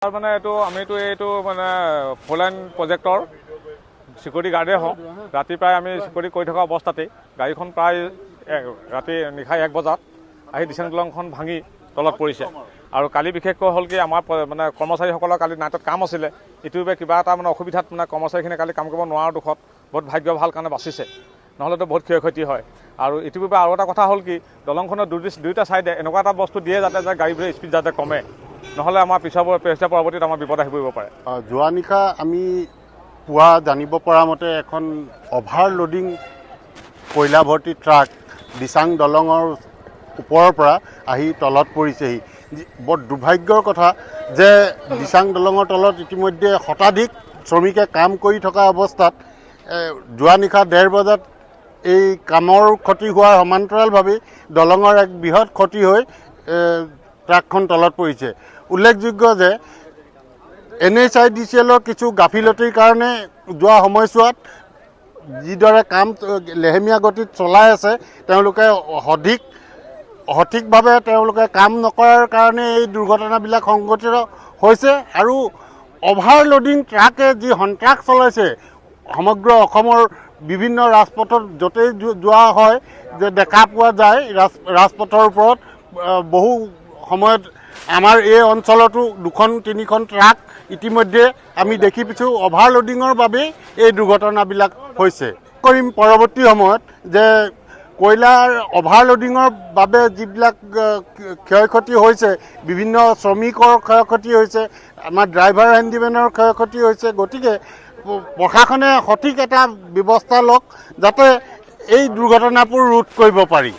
মানে এইটো মানে ফ'ৰলাইন প্ৰজেক্টৰ চিকিউৰিটি গাৰ্ডে হওঁ। ৰাতি প্ৰায় আমি চিকিউৰিটি কৰি থকা অৱস্থাতেই গাড়ীখন প্ৰায় ৰাতি নিশা 1 বজাত আহি ডিচেণ্ট দলংখন ভাঙি তলত পৰিছে। আৰু কালি বিশেষকৈ হ'ল কি আমাৰ মানে কৰ্মচাৰীসকলৰ কালি নাইটত কাম আছিলে, ইটোৱে কিবা এটা মানে অসুবিধাত মানে কৰ্মচাৰীখিনি কালি কাম কৰিব নোৱাৰাৰ দুখত বহুত ভাগ্য ভাল কাৰণে বাচিছে, নহ'লেতো বহুত ক্ষয়ক্ষতি হয়। আৰু ইটোৰ আৰু এটা কথা হ'ল কি দলংখনৰ দুয়োটা ছাইডে এনেকুৱা এটা বস্তু দিয়ে যাতে গাড়ীবোৰৰ স্পীড যাতে কমে, নহ'লে আমাৰ পিছৰ পৰৱৰ্তীত আমাৰ বিপদ আহি পৰিব পাৰে। যোৱা নিশা আমি পুৱা জানিব পৰা মতে এখন অভাৰলোডিং কয়লা ভৰ্তি ট্ৰাক দিচাং দলঙৰ ওপৰৰ পৰা আহি তলত পৰিছেহি। বৰ দুৰ্ভাগ্যৰ কথা যে দিচাং দলঙৰ তলত ইতিমধ্যে শতাধিক শ্ৰমিকে কাম কৰি থকা অৱস্থাত যোৱা নিশা 1:30 বজাত এই কামৰ ক্ষতি হোৱাৰ সমান্তৰালভাৱে দলঙৰ এক বৃহৎ ক্ষতি হৈ ট্ৰাকখন তলত পৰিছে। উল্লেখযোগ্য যে NHIDCL কিছু গাফিলতিৰ কাৰণে যোৱা সময়ছোৱাত যিদৰে কাম লেহেমীয়া গতিত চলাই আছে তেওঁলোকে সঠিকভাৱে তেওঁলোকে কাম নকৰাৰ কাৰণে এই দুৰ্ঘটনাবিলাক সংঘটিত হৈছে। আৰু অভাৰলোডিং ট্ৰাকে যি সন্ত্ৰাস চলাইছে সমগ্ৰ অসমৰ বিভিন্ন ৰাজপথত য'তেই যোৱা হয় যে দেখা পোৱা যায় ৰাজপথৰ ওপৰত বহু সময়ত আমাৰ এই অঞ্চলতো 2-3খন ট্ৰাক ইতিমধ্যে আমি দেখি পাইছোঁ অভাৰলোডিঙৰ বাবেই এই দুৰ্ঘটনাবিলাক হৈছে। কৰিম পৰৱৰ্তী সময়ত যে কয়লাৰ অভাৰলোডিঙৰ বাবে যিবিলাক ক্ষয়ক্ষতি হৈছে, বিভিন্ন শ্ৰমিকৰ ক্ষয়ক্ষতি হৈছে, আমাৰ ড্ৰাইভাৰ হেণ্ডিমেনৰ ক্ষয়ক্ষতি হৈছে, গতিকে প্ৰশাসনে সঠিক এটা ব্যৱস্থা লওক যাতে এই দুৰ্ঘটনাবোৰ ৰোধ কৰিব পাৰি।